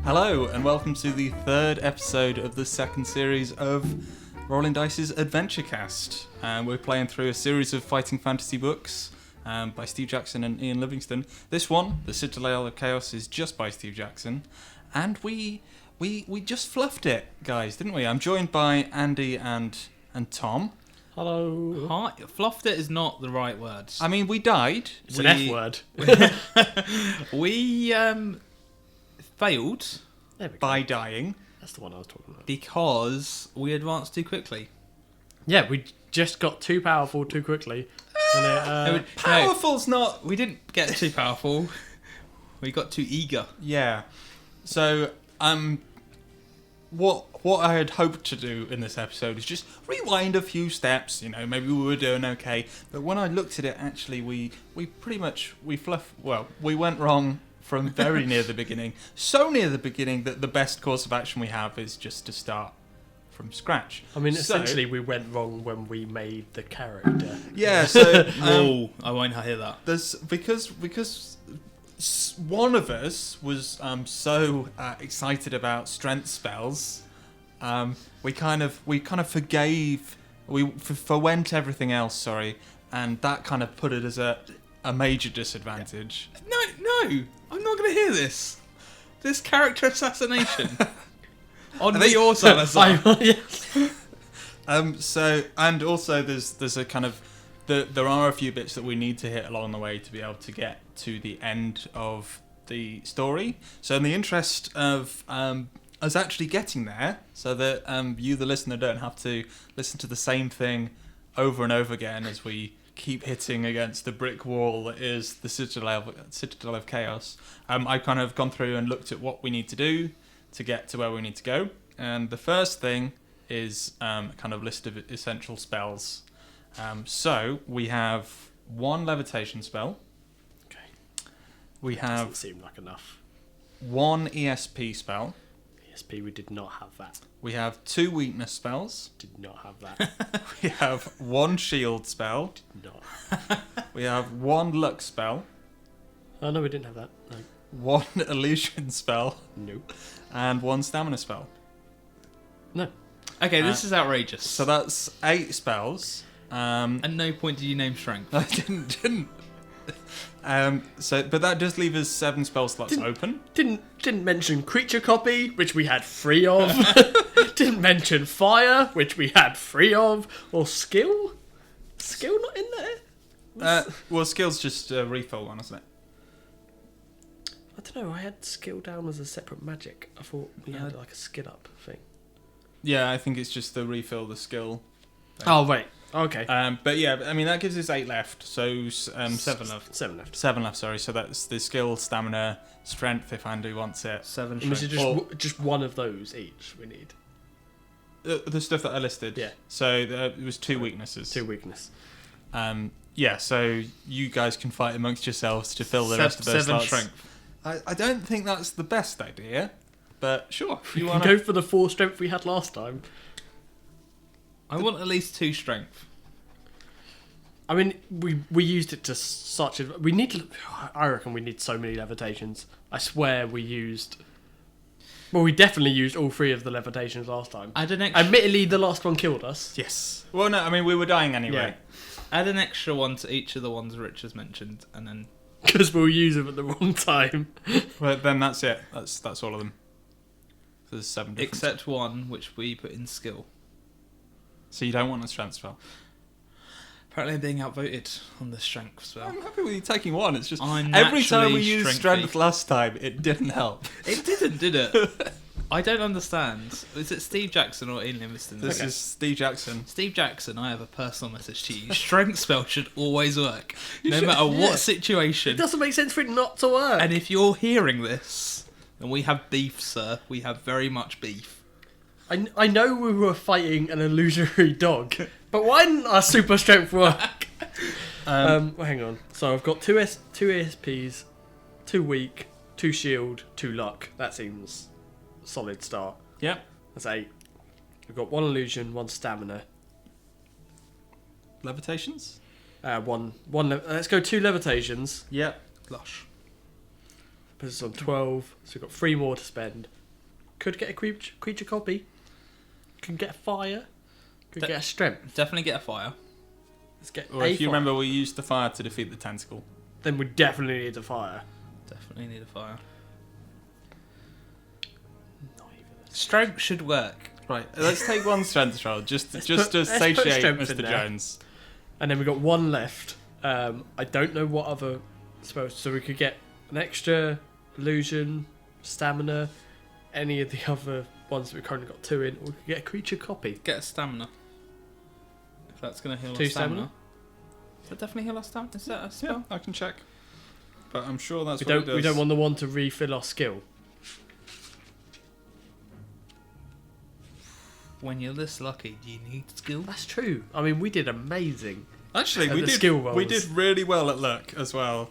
Hello, and welcome to the third episode of the second series of Rolling Dice's Adventurecast. We're playing through a series of fighting fantasy books by Steve Jackson and Ian Livingstone. This one, the Citadel of Chaos, is just by Steve Jackson, and we just fluffed it, guys, didn't we? I'm joined by Andy and Tom. Hello. Hi. Fluffed it is not the right word. I mean, we died. It's an F word. We failed There we go. By dying. That's the one I was talking about. because we advanced too quickly. Yeah, we just got too powerful too quickly. And Powerful's not... We didn't get too powerful. We got too eager. Yeah. So, what I had hoped to do in this episode is just rewind a few steps. You know, maybe we were doing okay, but when I looked at it, actually, we went wrong from very near the beginning. So near the beginning that the best course of action we have is just to start from scratch. I mean, So- essentially, we went wrong when we made the character. Yeah. So Oh, I won't hear that. there's because one of us was so excited about strength spells, we kind of forgave, we forwent everything else. Sorry, and that kind of put it as a major disadvantage. No, I'm not going to hear this. This character assassination. On me or Salazar. Yes. So, and also there's a kind of there are a few bits that we need to hit along the way to be able to get to the end of the story. So in the interest of us actually getting there, so that you, the listener, don't have to listen to the same thing over and over again as we keep hitting against the brick wall that is the Citadel of Chaos, I've kind of gone through and looked at what we need to do to get to where we need to go. And the first thing is a kind of list of essential spells. So we have one levitation spell. Okay. We Doesn't have seem like enough. one ESP spell. ESP, we did not have that. We have two weakness spells. Did not have that. We have one shield spell. Did not. We have one luck spell. Oh, no, we didn't have that. No. One illusion spell. Nope. And one stamina spell. No. Okay, this is outrageous. So that's 8 spells. At no point did you name strength. I didn't. But that does leave us 7 spell slots open. Didn't mention creature copy, which we had 3 of. Didn't mention fire, which we had 3 of. Or skill. Skill not in there. Well, skill's just a refill one, isn't it? I don't know. I had skill down as a separate magic. I thought we had like a skill up thing. Yeah, I think it's just the refill the skill. Oh wait. Okay. But yeah, I mean that gives us 8 left. So 7 left. 7 left. 7 left. Sorry. So that's the skill, stamina, strength. If Andy wants it. 7 And this strength. is just one of those each we need. The stuff that I listed. Yeah. So it was 2 weaknesses. 2 weakness. Yeah. So you guys can fight amongst yourselves to fill the rest of those 7 slots. strength. I don't think that's the best idea, but sure. If We you can want go for the 4 strength we had last time. I want at least 2 strength. I mean, we used it to such a... We need to... I reckon we need so many levitations. I swear we used... Well, we definitely used all 3 of the levitations last time. Add an extra, Admittedly, the last one killed us. Yes. Well, no, I mean we were dying anyway. add an extra one to each of the ones Rich has mentioned, and then... Because we'll use them at the wrong time. Well, then that's it. That's all of them. So there's 7 different. Except one, which we put in skill. So you don't want a strength spell. Apparently I'm being outvoted on the strength spell. I'm happy with you taking one. It's just I'm every time we naturally used strengthy. strength last time, it didn't help. It didn't, did it? I don't understand. Is it Steve Jackson or Ian Livingstone? This is Steve Jackson. Steve Jackson, I have a personal message to you. Strength spell should always work. No should- matter yeah. what situation. It doesn't make sense for it not to work. And if you're hearing this, and we have beef, sir, we have very much beef. I know we were fighting an illusory dog, but why didn't our super strength work? Well, hang on. So I've got 2 ESPs, 2 weak, 2 shield, 2 luck. That seems a solid start. Yep. That's 8. We've got 1 illusion, 1 stamina. Levitations? Let's go 2 levitations. Yep. Lush. Puts us on 12. So we've got 3 more to spend. Could get a creature copy. Can get a fire. Could get a strength. Definitely get a fire. Let's get Or if you remember, we used the fire to defeat the tentacle. then we definitely need a fire. Definitely need a fire. Not even a Strength should work. Right, let's take one strength roll just to let's put satiate strength in Mr. there. Jones. And then we got one left. I don't know what other spells. So we could get an extra illusion, stamina, any of the other ones that we've currently got 2 in. Or we could get a creature copy. Get a stamina. If that's going to heal 2 our stamina. stamina? Does that definitely heal our stamina? Is that a Yeah, spell? I can check. But I'm sure that's We what don't. it does. We don't want the one to refill our skill. When you're this lucky, do you need skill? That's true. I mean, we did amazing. Actually, And we the did. skill We rolls. did really well at luck as well.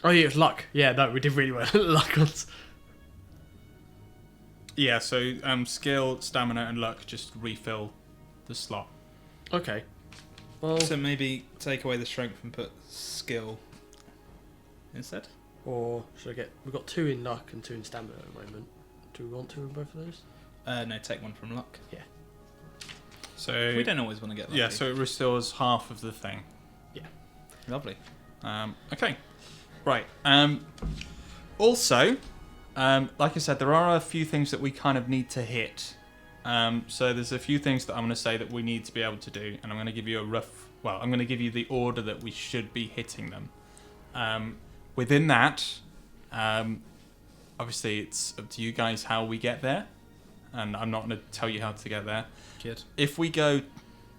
Oh yeah, it was luck. Yeah, no, we did really well. Luck on. Yeah, so skill, stamina, and luck just refill the slot. Okay. Well, So maybe take away the strength and put skill instead? or should I get? We've got 2 in luck and 2 in stamina at the moment. Do we want 2 in both of those? No, take one from luck. So We don't always want to get lucky. yeah, so it restores half of the thing. Lovely. Okay, right. Also, like I said, there are a few things that we kind of need to hit. So there's a few things that I'm going to say that we need to be able to do, and I'm going to give you I'm going to give you the order that we should be hitting them. Within that, obviously it's up to you guys how we get there, and I'm not going to tell you how to get there. Good. If we go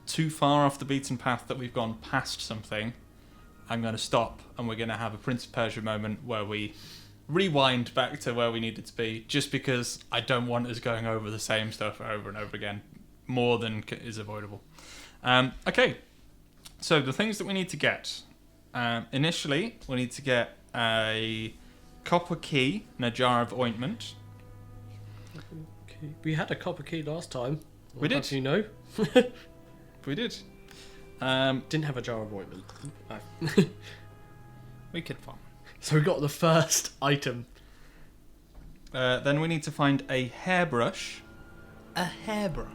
too far off the beaten path that we've gone past something, I'm going to stop, and we're going to have a Prince of Persia moment where we rewind back to where we needed to be, just because I don't want us going over the same stuff over and over again, more than is avoidable. Okay, so the things that we need to get. Initially, we need to get a copper key and a jar of ointment. Okay. We had a copper key last time. We did. How do you know? We did. Didn't have a jar of ointment. No. We could farm. So we got the first item. Then we need to find a hairbrush. A hairbrush.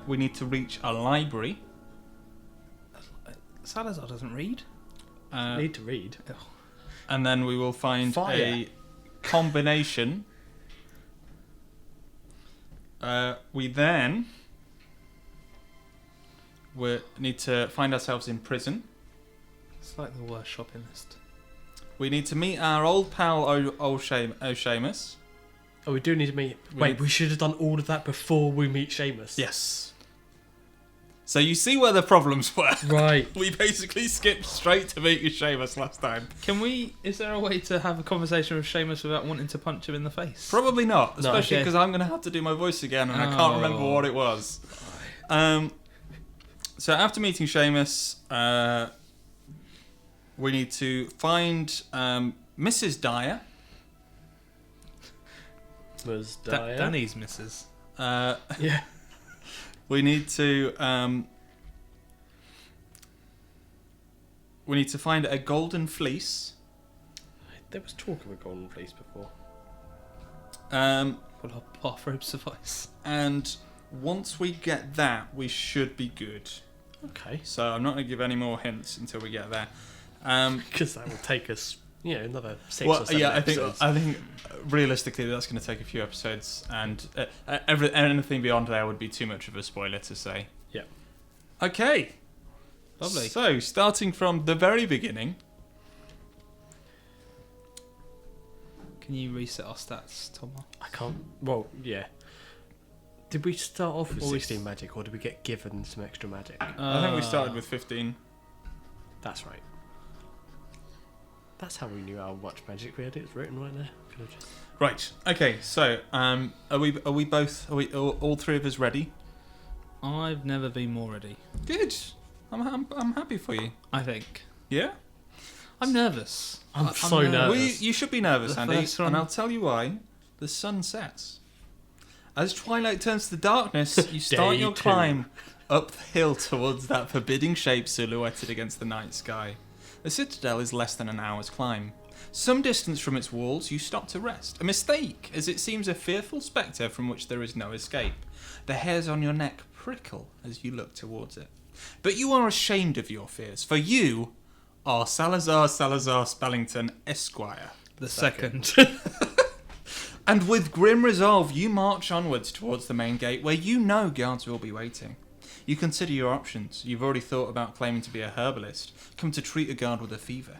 We need to reach a library. Salazar doesn't read. Need to read. And then we will find Fire. a combination. We then need to find ourselves in prison. It's like the worst shopping list. We need to meet our old pal O'Shamus. Oh, we do need to meet. We Wait, need- we should have done all of that before we meet Seamus. Yes. So you see where the problems were. Right. We basically skipped straight to meeting Seamus last time. Is there a way to have a conversation with Seamus without wanting to punch him in the face? Probably not, No. especially Okay. because I'm going to have to do my voice again and I can't remember what it was. So after meeting Seamus, we need to find Mrs. Dyer. Was Dyer. Danny's missus. Yeah. We need to find a golden fleece. There was talk of a golden fleece before. Will our bathrobe suffice? And once we get that, we should be good. Okay. So I'm not going to give any more hints until we get there. Because that will take us, another 6 Well, or 7 yeah, episodes. I think realistically that's going to take a few episodes, and anything beyond there would be too much of a spoiler to say. Yeah. Okay. Lovely. So starting from the very beginning. Can you reset our stats, Tom? I can't. Well, yeah. Did we start off with Or we 16 magic, or did we get given some extra magic? I think we started with 15. That's right. That's how we knew how much magic we had. It's written right there. Could have just... Right. Okay. So are we all three of us ready? I've never been more ready. Good. I'm happy for you. I think. Yeah. I'm nervous. I'm so nervous. You should be nervous, The Andy, first one- and I'll tell you why. The sun sets. As twilight turns to darkness, you start Day your 2. climb up the hill towards that forbidding shape silhouetted against the night sky. The citadel is less than an hour's climb. Some distance from its walls, you stop to rest. A mistake, as it seems a fearful spectre from which there is no escape. The hairs on your neck prickle as you look towards it. But you are ashamed of your fears, for you are Salazaar Spellington Esq. The second. And with grim resolve, you march onwards towards the main gate, where you know guards will be waiting. You consider your options. You've already thought about claiming to be a herbalist, come to treat a guard with a fever.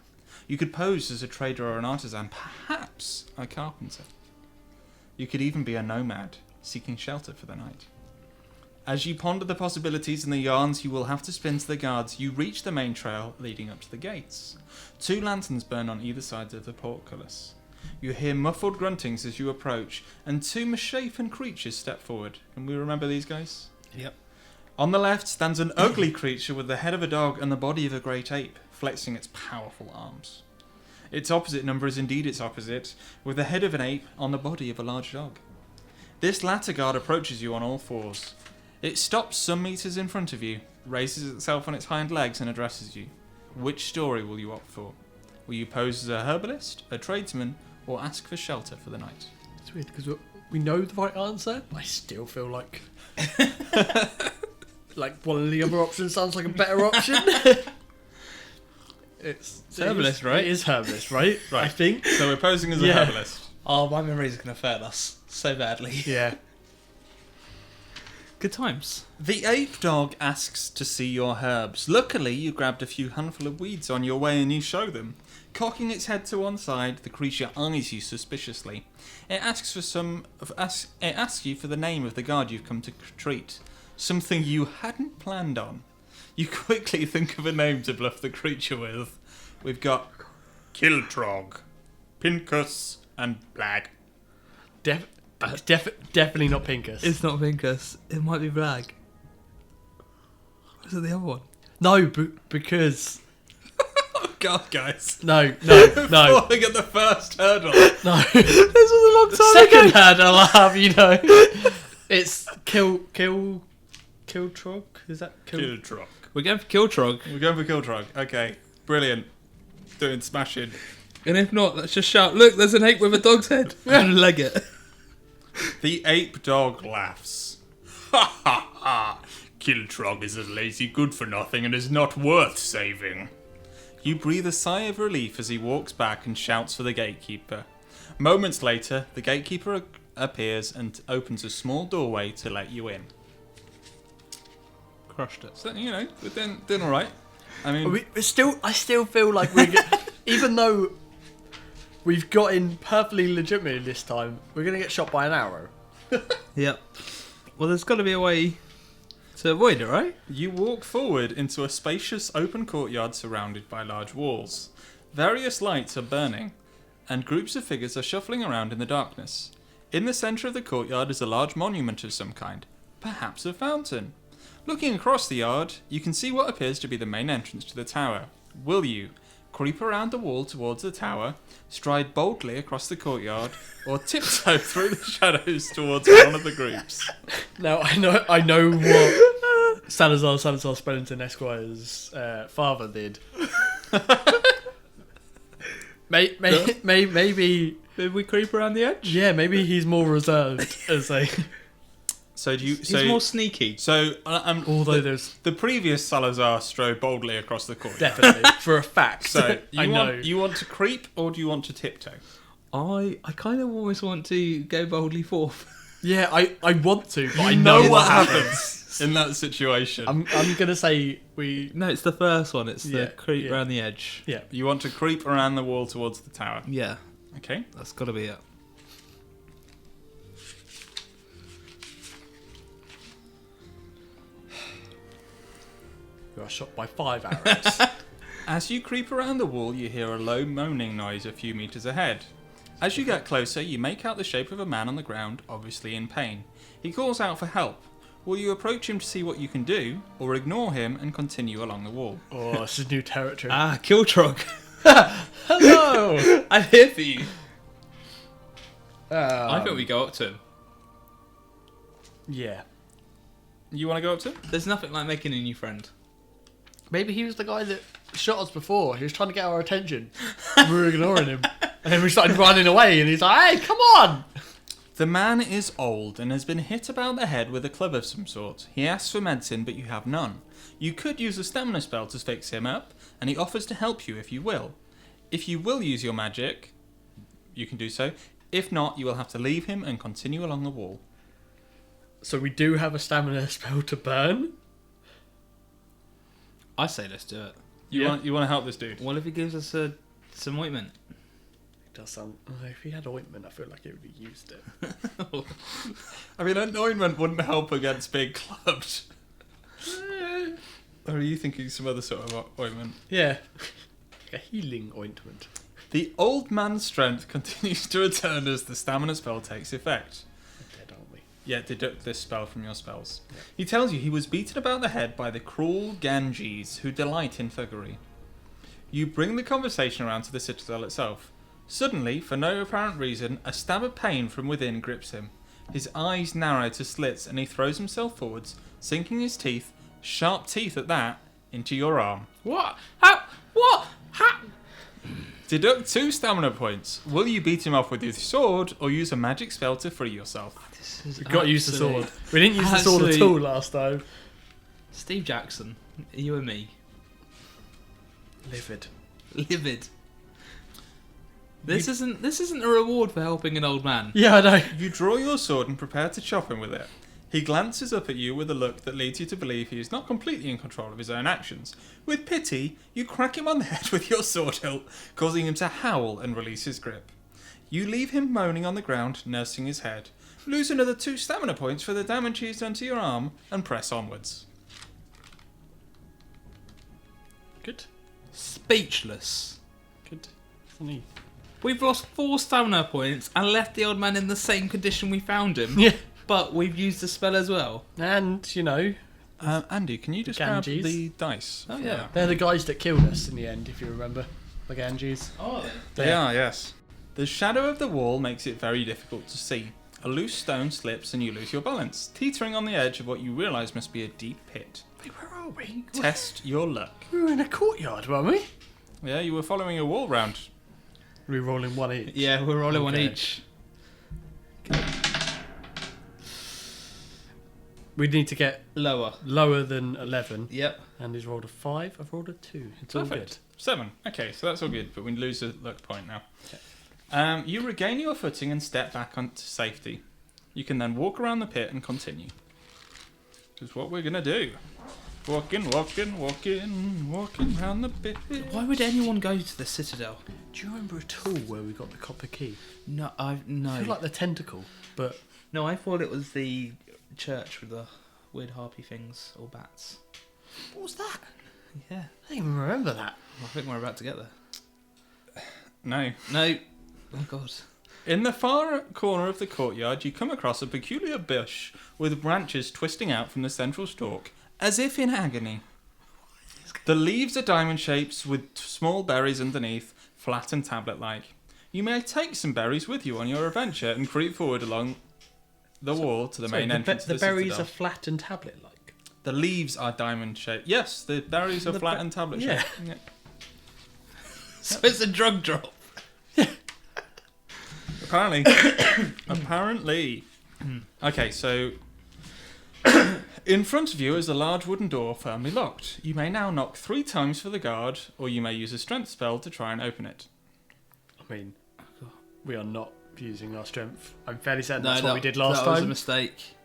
You could pose as a trader or an artisan, perhaps a carpenter. You could even be a nomad, seeking shelter for the night. As you ponder the possibilities and the yarns you will have to spin to the guards, you reach the main trail leading up to the gates. 2 lanterns burn on either side of the portcullis. You hear muffled gruntings as you approach, and 2 misshapen creatures step forward. Can we remember these guys? Yep. On the left stands an ugly creature with the head of a dog and the body of a great ape, flexing its powerful arms. Its opposite number is indeed its opposite, with the head of an ape on the body of a large dog. This latter guard approaches you on all fours. It stops some meters in front of you, raises itself on its hind legs and addresses you. Which story will you opt for? Will you pose as a herbalist, a tradesman, or ask for shelter for the night? It's weird because we know the right answer. I still feel like like one of the other options sounds like a better option. It's herbalist, right? It is herbalist, right? Right. I think. So we're posing as a Yeah. herbalist. Oh, my memories are going to fail us so badly. Yeah. Good times. The ape dog asks to see your herbs. Luckily, you grabbed a few handful of weeds on your way and you show them. Cocking its head to one side, the creature eyes you suspiciously. It asks you for the name of the guard you've come to treat. Something you hadn't planned on. You quickly think of a name to bluff the creature with. We've got Kiltrog, Pincus, and Blag. Definitely not Pincus. It's not Pincus. It might be Blag. Is it the other one? No, because Oh God, guys. no. Falling at the first hurdle. No. This was a long time Second ago. hand, I'll have you know. It's Kiltrog. Is that Kiltrog. We're going for Kiltrog. We're going for Kiltrog. Okay, brilliant. Doing smashing. And if not, let's just shout, look, there's an ape with a dog's head. And leg it. The ape dog laughs. Ha ha ha! Kiltrog is a lazy good for nothing and is not worth saving. You breathe a sigh of relief as he walks back and shouts for the gatekeeper. Moments later, the gatekeeper appears and opens a small doorway to let you in. Crushed it. So, you know, we're doing all right. I mean, I still feel like even though we've got in perfectly legitimately this time, we're gonna get shot by an arrow. Yep. Well, there's got to be a way to avoid it, right? you walk forward into a spacious open courtyard surrounded by large walls. Various lights are burning, and groups of figures are shuffling around in the darkness. In the centre of the courtyard is a large monument of some kind, perhaps a fountain. Looking across the yard, you can see what appears to be the main entrance to the tower. Will you creep around the wall towards the tower, stride boldly across the courtyard, or tiptoe through the shadows towards one of the groups? Now I know what Salazaar Spellington Esqu's father did. Maybe Did we creep around the edge? yeah, maybe he's more reserved as a. So do you? He's So more sneaky. So Although there's the previous Salazar strode boldly across the courtyard. definitely for a fact. So I know. you want to creep or do you want to tiptoe? I kind of almost want to go boldly forth. Yeah, I want to, but I You know know what what happens. happens in that situation. I'm gonna say we. No, it's the first one. It's the Yeah, creep yeah. around the edge. Yeah. You want to creep around the wall towards the tower. Yeah, Okay. that's got to be it. You are shot by 5 arrows. As you creep around the wall, you hear a low moaning noise a few meters ahead. As you get closer, you make out the shape of a man on the ground, obviously in pain. He calls out for help. Will you approach him to see what you can do, or ignore him and continue along the wall? Oh, this is new territory. Ah, Kiltrog. Hello. I'm here for you. I think we go up to him. Yeah. You want to go up to him? There's nothing like making a new friend. Maybe he was the guy that shot us before. He was trying to get our attention. We were ignoring him. And then we started running away, and he's like, "Hey, come on!" The man is old and has been hit about the head with a club of some sort. He asks for medicine, but you have none. You could use a stamina spell to fix him up, and he offers to help you if you will. If you will use your magic, you can do so. If not, you will have to leave him and continue along the wall. So we do have a stamina spell to burn. I say let's do it. You want to help this dude? What if he gives us some ointment? It does sound. If he had ointment, I feel like he would have used it. I mean, an ointment wouldn't help against being clubbed. Or are you thinking some other sort of ointment? Yeah, a healing ointment. The old man's strength continues to return as the stamina spell takes effect. We're dead, aren't we? Yeah, deduct this spell from your spells. Yeah. He tells you he was beaten about the head by the cruel Ganges who delight in thuggery. You bring the conversation around to the citadel itself. Suddenly, for no apparent reason, a stab of pain from within grips him. His eyes narrow to slits and he throws himself forwards, sinking his teeth, sharp teeth at that, into your arm. What? How? What? How? Deduct 2 stamina points. Will you beat him off with your sword or use a magic spell to free yourself? We've got to use the sword. We didn't use the sword at all last time. Steve Jackson, you and me. Livid. This isn't a reward for helping an old man. Yeah, I know. You draw your sword and prepare to chop him with it. He glances up at you with a look that leads you to believe he is not completely in control of his own actions. With pity, you crack him on the head with your sword hilt, causing him to howl and release his grip. You leave him moaning on the ground, nursing his head. Lose another 2 stamina points for the damage he's done to your arm, and press onwards. Good. Speechless. Good. Funny. We've lost 4 stamina points and left the old man in the same condition we found him. Yeah. But we've used the spell as well. And, you know... Andy, can you just grab Ganges. the dice? Oh, yeah. They're the guys that killed us in the end, if you remember. The Ganges. Oh, They are, yes. The shadow of the wall makes it very difficult to see. A loose stone slips and you lose your balance, teetering on the edge of what you realise must be a deep pit. Wait, where are we? Test your luck. We were in a courtyard, weren't we? Yeah, you were following a wall round. We were rolling one each. yeah, we're rolling one Okay. each. We need to get Lower. lower than 11. Yep. And he's rolled a 5. I've rolled a 2. It's all Perfect. good. 7. Okay, so that's all good, but we lose a luck point now. Okay. You regain your footing and step back onto safety. You can then walk around the pit and continue. Which is what we're going to do. Walking round the pit. Why would anyone go to the Citadel? Do you remember at all where we got the copper key? No, I feel like the tentacle, but... No, I thought it was the church with the weird harpy things or bats. What was that? Yeah, I don't even remember that. I think we're about to get there. No. No. Oh God. In the far corner of the courtyard, you come across a peculiar bush with branches twisting out from the central stalk, as if in agony. The leaves are diamond shapes with small berries underneath, flat and tablet-like. You may take some berries with you on your adventure and creep forward along the wall to the main entrance The of the berries citadel. are flat and tablet-like. The leaves are diamond shaped. Yes, the berries are flat and tablet shaped. Yeah. So it's a drug drop. Apparently. Apparently. Okay, so in front of you is a large wooden door firmly locked. You may now knock 3 times for the guard, or you may use a strength spell to try and open it. I mean, we are not using our strength. I'm fairly certain No, that's what we did last That was a time. mistake.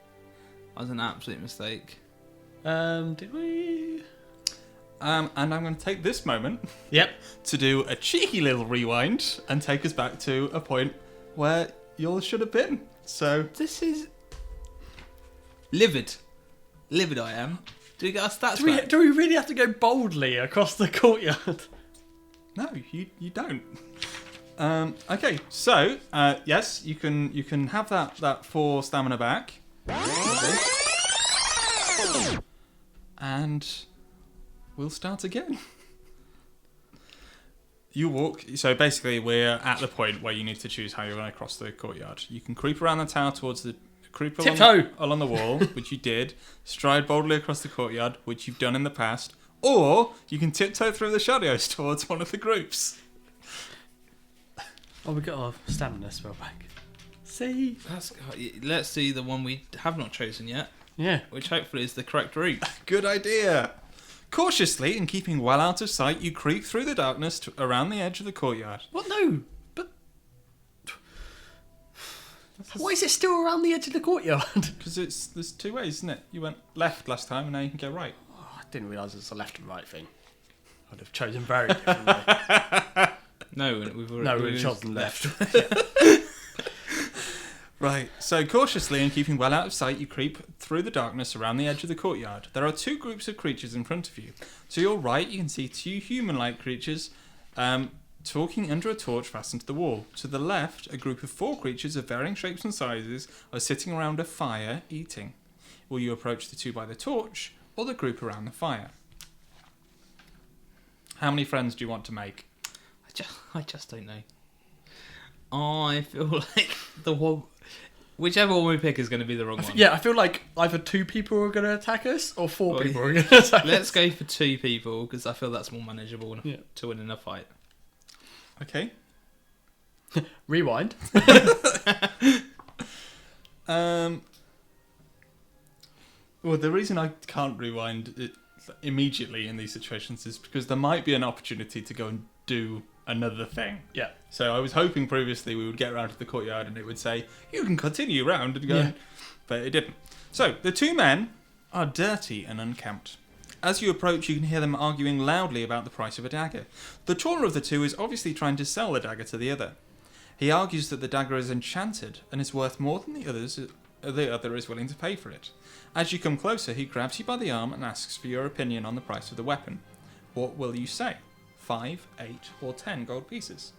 That was an absolute mistake. Did we? And I'm going to take this moment Yep. to do a cheeky little rewind and take us back to a point where you all should have been. So This is livid. Livid I am. Do we get our stats back? Do we really have to go boldly across the courtyard? no, you don't. Okay, so yes, you can have that 4 stamina back. And we'll start again. You walk. So basically, we're at the point where you need to choose how you're going to cross the courtyard. You can creep around the tower towards the Tiptoe along the wall, which you did. Stride boldly across the courtyard, which you've done in the past. Or you can tiptoe through the shadows towards one of the groups. Oh, we got our stamina spell back. See? Let's see the one we have not chosen yet, Yeah. which hopefully is the correct route. Good idea. Cautiously and keeping well out of sight, you creep through the darkness around the edge of the courtyard. What? No. But why is it still around the edge of the courtyard? Because there's two ways, isn't it? You went left last time and now you can go right. Oh, I didn't realise it was a left and right thing. I'd have chosen very differently. No, we've chosen left. Right, so cautiously and keeping well out of sight, you creep through the darkness around the edge of the courtyard. There are two groups of creatures in front of you. To your right, you can see two human-like creatures talking under a torch fastened to the wall. To the left, a group of 4 creatures of varying shapes and sizes are sitting around a fire eating. Will you approach the two by the torch or the group around the fire? How many friends do you want to make? I just don't know. I feel like whichever one we pick is going to be the wrong one. Yeah, I feel like either 2 people are going to attack us or 4 people are going to attack us. Let's go for 2 people because I feel that's more manageable to win in a fight. Okay. Rewind. Well, the reason I can't rewind it immediately in these situations is because there might be an opportunity to go and do another thing. Yeah. So I was hoping previously we would get around to the courtyard and it would say, you can continue round and go. Yeah. But it didn't. So the 2 men are dirty and unkempt. As you approach, you can hear them arguing loudly about the price of a dagger. The taller of the 2 is obviously trying to sell the dagger to the other. He argues that the dagger is enchanted and is worth more than the other is willing to pay for it. As you come closer, he grabs you by the arm and asks for your opinion on the price of the weapon. What will you say? 5, 8, or 10 gold pieces?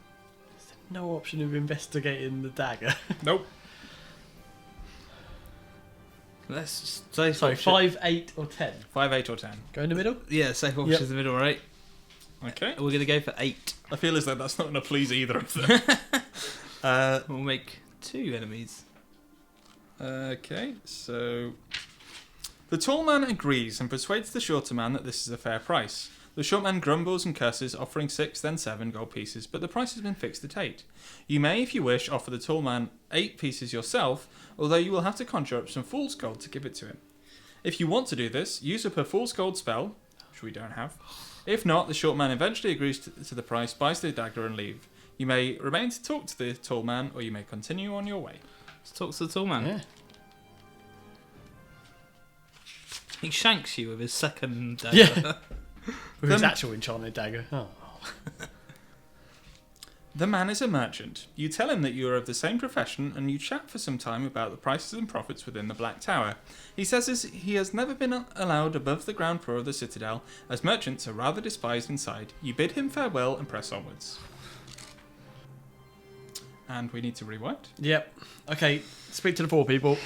No option of investigating the dagger. Nope. Let's say So 5, 8, or 10. 5, 8, or 10. Go in the middle. Yeah, safe option is the middle, right? Okay. We're going to go for 8. I feel as though that's not going to please either of them. We'll make 2 enemies. Okay, so the tall man agrees and persuades the shorter man that this is a fair price. The short man grumbles and curses, offering 6, then 7 gold pieces, but the price has been fixed at 8. You may, if you wish, offer the tall man 8 pieces yourself, although you will have to conjure up some fool's gold to give it to him. If you want to do this, use up a fool's gold spell, which we don't have. If not, the short man eventually agrees to the price, buys the dagger and leave. You may remain to talk to the tall man, or you may continue on your way. Let's talk to the tall man. Yeah. He shanks you with his second dagger. Yeah. With his actual enchanted dagger. Oh. The man is a merchant. You tell him that you are of the same profession and you chat for some time about the prices and profits within the Black Tower. He says he has never been allowed above the ground floor of the Citadel, as merchants are rather despised inside. You bid him farewell and press onwards. And we need to rewind. Yep. Okay, speak to the 4 people.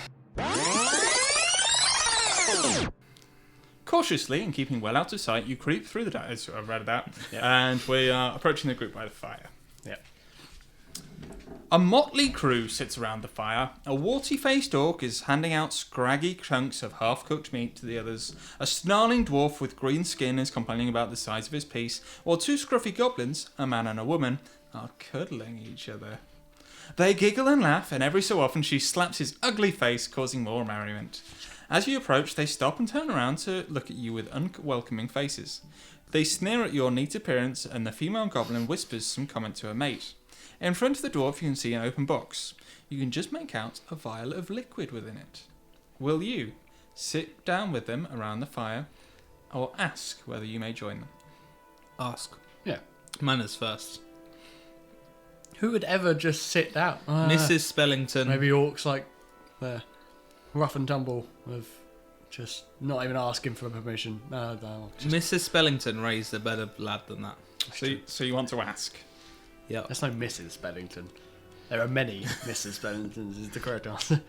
Cautiously and keeping well out of sight, you creep through the darkness. I've read that. Yeah. And we are approaching the group by the fire. Yep. A motley crew sits around the fire. A warty-faced orc is handing out scraggy chunks of half-cooked meat to the others. A snarling dwarf with green skin is complaining about the size of his piece, while 2 scruffy goblins, a man and a woman, are cuddling each other. They giggle and laugh, and every so often she slaps his ugly face, causing more merriment. As you approach, they stop and turn around to look at you with unwelcoming faces. They sneer at your neat appearance, and the female goblin whispers some comment to her mate. In front of the dwarf, you can see an open box. You can just make out a vial of liquid within it. Will you sit down with them around the fire, or ask whether you may join them? Ask. Yeah. Manners first. Who would ever just sit down? Mrs. Spellington. Maybe orcs like the rough and tumble of just not even asking for permission. No. Mrs. Spellington raised a better lad than that. So you want to ask? Yeah. There's no Mrs. Spellington. There are many Mrs. Spellingtons is the correct answer.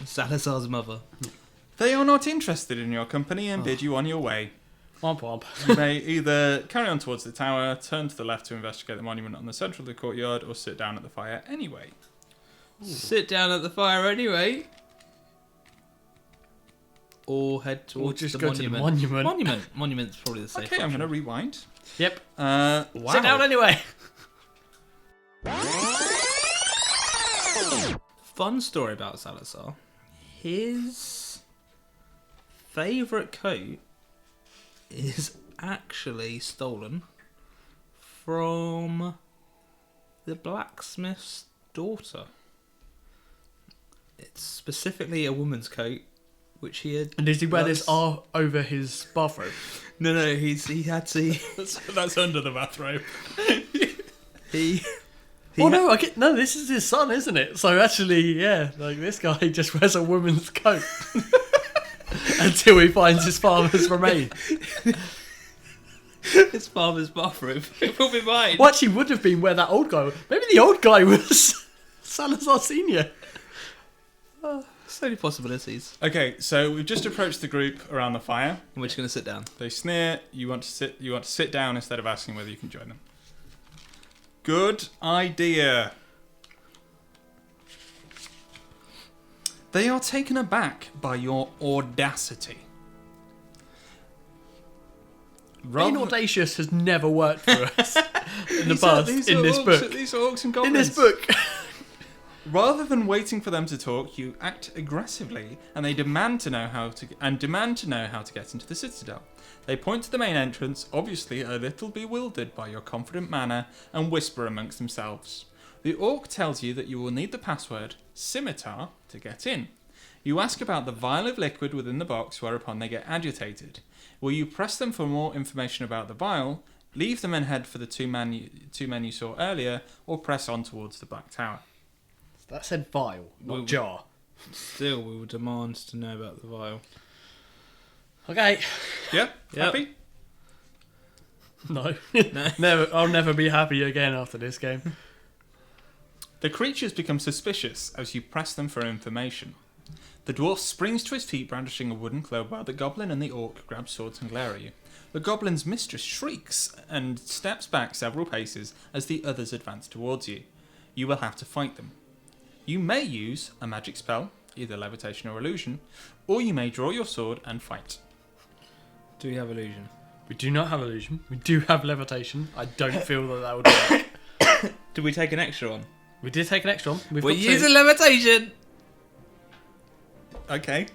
Salazar's mother. They are not interested in your company and bid you on your way. Womp womp. You may either carry on towards the tower, turn to the left to investigate the monument on the central of the courtyard, or sit down at the fire anyway. Ooh. Sit down at the fire anyway. Or head towards just the go monument. to the monument. Monument's probably the safe Okay, option. I'm going to rewind. Yep. Wow. Sit down anyway. Fun story about Salazar. His favourite coat is actually stolen from the blacksmith's daughter. It's specifically a woman's coat, which he had. And does he wear this over his bathrobe? No, he had to. That's under the bathrobe. No, this is his son, isn't it? So actually, yeah, like this guy just wears a woman's coat until he finds his father's remains. His father's bathroom. It will be mine. What actually would have been where that old guy was. Maybe the old guy was Salazar Senior. So many possibilities. Okay, so we've just approached the group around the fire. And we're just going to sit down. They sneer. You want to sit down instead of asking whether you can join them. Good idea. They are taken aback by your audacity. Being audacious has never worked for us in the past. In this book. These are orcs and goblins. In this book. Rather than waiting for them to talk, you act aggressively, and they demand to know how to get into the citadel. They point to the main entrance, obviously a little bewildered by your confident manner, and whisper amongst themselves. The orc tells you that you will need the password scimitar to get in. You ask about the vial of liquid within the box, whereupon they get agitated. Will you press them for more information about the vial, leave them and head for the two men you saw earlier, or press on towards the Black Tower? That said vial, not jar. Still, we will demand to know about the vial. Okay. Yeah? Happy? No. Never. I'll never be happy again after this game. The creatures become suspicious as you press them for information. The dwarf springs to his feet brandishing a wooden club while the goblin and the orc grab swords and glare at you. The goblin's mistress shrieks and steps back several paces as the others advance towards you. You will have to fight them. You may use a magic spell, either levitation or illusion, or you may draw your sword and fight. Do we have illusion? We do not have illusion. We do have levitation. I don't feel that would work. Did we take an extra one? We did take an extra one. We're using levitation! Okay.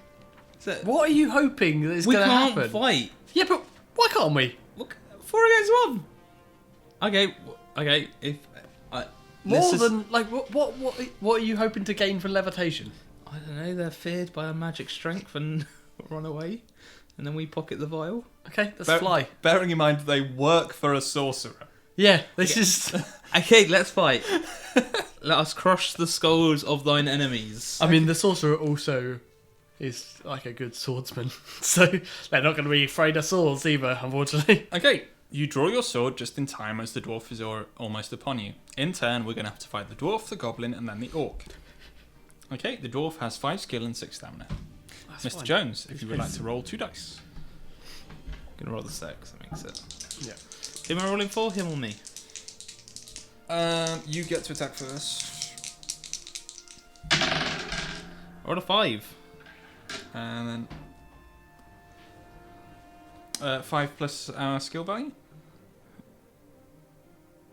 So, What are you hoping that is we going to can't happen? fight. Yeah, but why can't we? Look, 4 against 1. Okay. If More than like what are you hoping to gain from levitation? I don't know, they're feared by our magic strength and run away, and then we pocket the vial. Okay, let's fly. Bearing in mind they work for a sorcerer. Yeah, this is. Okay, let's fight. Let us crush the skulls of thine enemies. I mean, the sorcerer also is like a good swordsman, so they're not going to be afraid of swords either, unfortunately. Okay, you draw your sword just in time as the dwarf is almost upon you. In turn, we're going to have to fight the dwarf, the goblin, and then the orc. Okay, the dwarf has 5 skill and 6 stamina. That's Mr. fine. Jones, if you would like to roll 2 dice. I'm gonna roll the 6, that makes it. Yeah. Who am I rolling for? Him or me? You get to attack first. Roll a 5. And then 5 plus our skill value.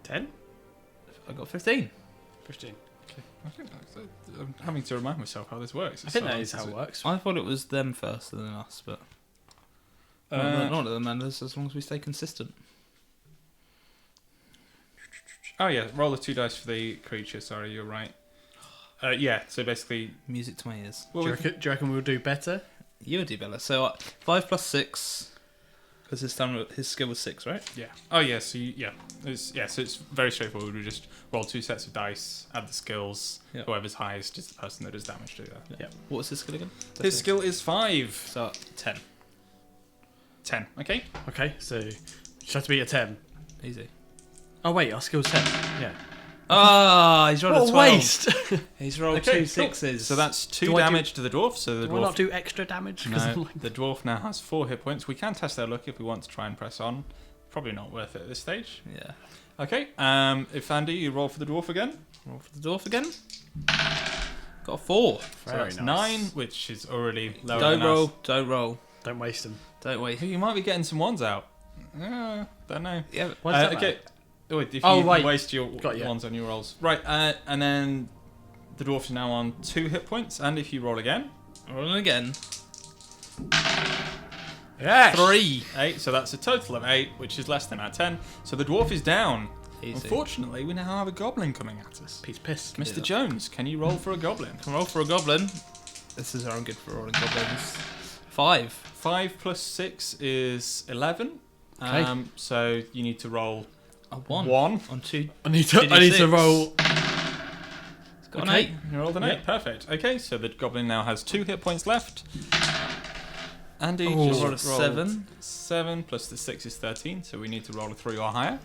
10? I got 15. 15. I think I'm having to remind myself how this works. I think that is how it works. I thought it was them first and then us, but not that it matters as long as we stay consistent. Oh yeah, roll the 2 dice for the creature. Sorry, you're right. Yeah, so basically, Music to my ears. Do you reckon we'll do better? You would do better. So 5 plus 6, because his skill was 6, right? yeah. Oh yeah, so so it's very straightforward. We just roll 2 sets of dice, add the skills. Yep. Whoever's highest is the person that does damage to that. Yeah. What was his skill again? His skill is 5. So 10. 10. Okay. Okay, so just have to be a 10. Easy. Oh wait, our skill's 10. Yeah. Ah, he's rolled What a a 12. waste! He's rolled Okay, 2 cool. 6s. So that's 2 Do I damage to the dwarf. So the Do I dwarf. not do extra damage? 'Cause I'm No, like- the dwarf now has 4 hit points. We can test their luck if we want to try and press on. Probably not worth it at this stage. Yeah. Okay. If Andy, you roll for the dwarf again. Roll for the dwarf again. Got a 4. So Very that's nice. 9, which is already lower Don't than roll. us. Don't roll. Don't waste them. Don't wait. You might be getting some ones out. Don't know. Yeah. Why does that Okay. matter? Wait, if Oh, you right. waste your Got you. ones on your rolls. Right, and then The dwarf is now on 2 hit points, and if you roll again, Rolling again. Yes. 3. 8. So that's a total of 8, which is less than our 10. So the dwarf is down. Easy. Unfortunately, we now have a goblin coming at us. Piece of piss. Mr. Yeah. Jones, can you roll for a goblin? Can roll for a goblin. This is how I'm good for rolling goblins. 5. 5 plus 6 is 11. Okay. So you need to roll A 1. 1. On 2. I need to roll. It's got an Okay. 8. You rolled an 8. Yep. Perfect. Okay, so the goblin now has 2 hit points left. Andy Oh. just Roll a rolled 7. 7 plus the 6 is 13, so we need to roll a 3 or higher.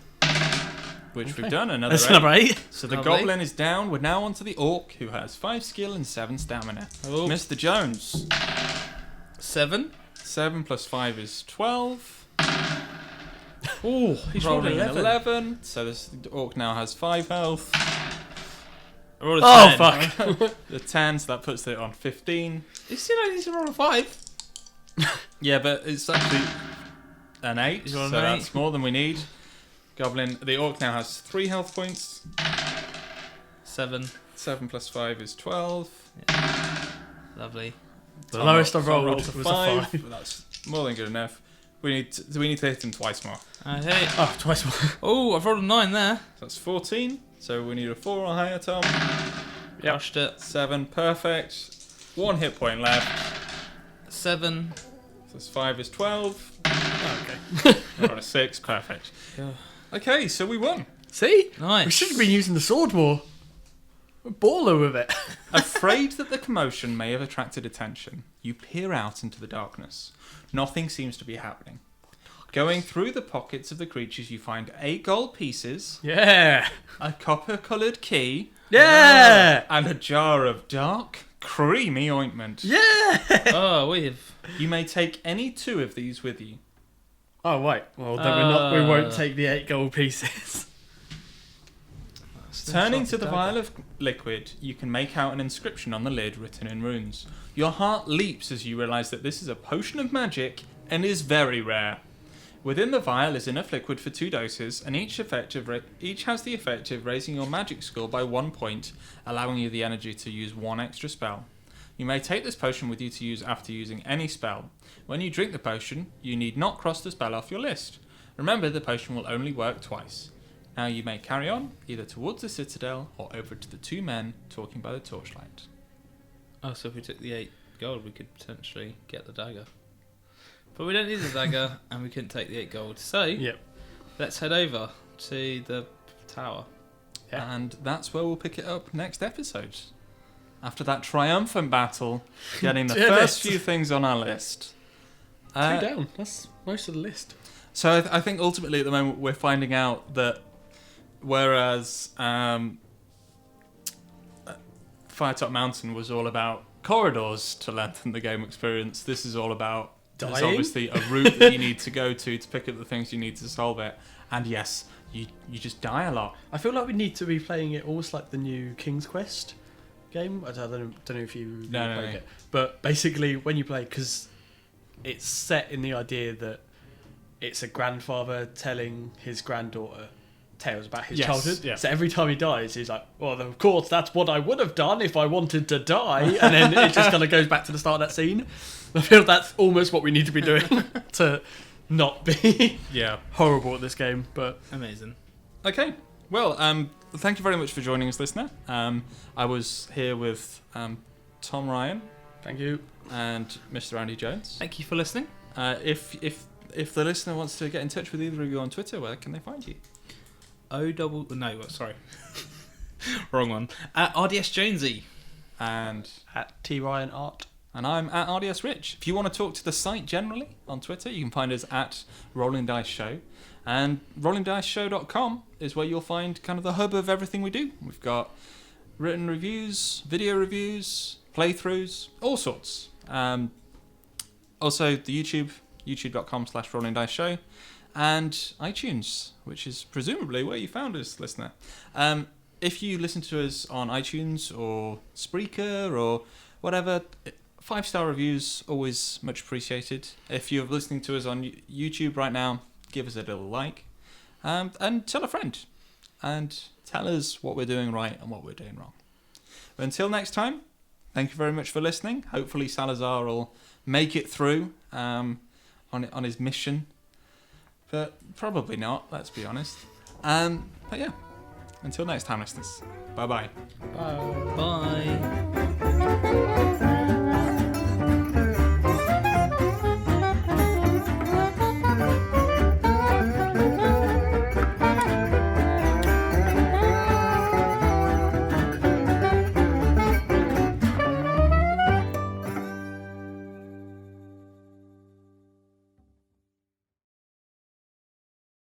Which Okay. we've done. Another That's 8. another 8. So the Lovely. goblin is down. We're now on to the orc, who has 5 skill and 7 stamina. Oh. Mr. Jones. 7. 7 plus 5 is 12. Oh, he's Rolling rolling an 11. 11. So this orc now has 5 health. I rolled a Oh 10. fuck. The 10, so that puts it on 15. You still only need to roll a 5. Yeah, but it's actually an 8, He's so on an that's 8. more than we need. Goblin, the orc now has 3 health points. 7. 7 plus 5 is 12. Lovely. The lowest I've Tom rolled a was a 5. but that's more than good enough. We need to hit him twice more. Okay. Oh, twice more. Oh, I've rolled a 9 there. So that's 14. So we need a 4 or higher, Tom. Crushed it. 7, perfect. 1 hit point left. 7. So that's 5 is 12. Okay. Or a 6, perfect. Yeah. Okay, so we won. See? Nice. We should have been using the sword more. We're baller with it. Afraid that the commotion may have attracted attention, you peer out into the darkness. Nothing seems to be happening. Going through the pockets of the creatures, you find 8 gold pieces, Yeah. a copper-coloured key, Yeah. and a jar of dark, creamy ointment. Yeah. Oh, we've. You may take any 2 of these with you. Oh wait. Well, then we won't take the 8 gold pieces. Turning to the vial of liquid, you can make out an inscription on the lid written in runes. Your heart leaps as you realise that this is a potion of magic and is very rare. Within the vial is enough liquid for 2 doses, and each has the effect of raising your magic score by 1 point, allowing you the energy to use 1 extra spell. You may take this potion with you to use after using any spell. When you drink the potion, you need not cross the spell off your list. Remember, the potion will only work twice. Now you may carry on, either towards the citadel or over to the 2 men talking by the torchlight. Oh, so if we took the 8 gold, we could potentially get the dagger. But we don't need the dagger, and we couldn't take the 8 gold. So, Yep. let's head over to the tower. Yeah. And that's where we'll pick it up next episode. After that triumphant battle, getting the Damn first it. few things on our list. 2 down. That's most of the list. So I think ultimately at the moment we're finding out that whereas Firetop Mountain was all about corridors to lengthen the game experience, this is all about there's Dying? obviously a route that you need to go to pick up the things you need to solve it. And yes, you just die a lot. I feel like we need to be playing it almost like the new King's Quest game. I don't know if you No, played no. it, but basically when you play, because it's set in the idea that it's a grandfather telling his granddaughter tales about his Yes, childhood. yeah. So every time he dies, he's like, well, of course, that's what I would have done if I wanted to die. And then it just kind of goes back to the start of that scene. I feel that's almost what we need to be doing to not be Yeah. horrible at this game. But Amazing. Okay. Well, thank you very much for joining us, listener. I was here with Tom Ryan thank you. and Mr. Andy Jones. Thank you for listening. If the listener wants to get in touch with either of you on Twitter, where can they find you? Wrong one. At RDS Jonesy. And At T Ryan Art. I'm at RDS Rich. If you want to talk to the site generally on Twitter, you can find us at Rolling Dice Show. And rollingdiceshow.com is where you'll find kind of the hub of everything we do. We've got written reviews, video reviews, playthroughs, all sorts. Also the youtube.com/rollingdiceshow, and iTunes, which is presumably where you found us, listener. If you listen to us on iTunes or Spreaker or whatever, 5-star reviews always much appreciated. If you're listening to us on YouTube right now, give us a little like, and tell a friend, and tell us what we're doing right and what we're doing wrong. But until next time, thank you very much for listening. Hopefully Salazar will make it through on his mission. But probably not, let's be honest. But yeah, until next time, listeners. Bye-bye. Bye. Bye.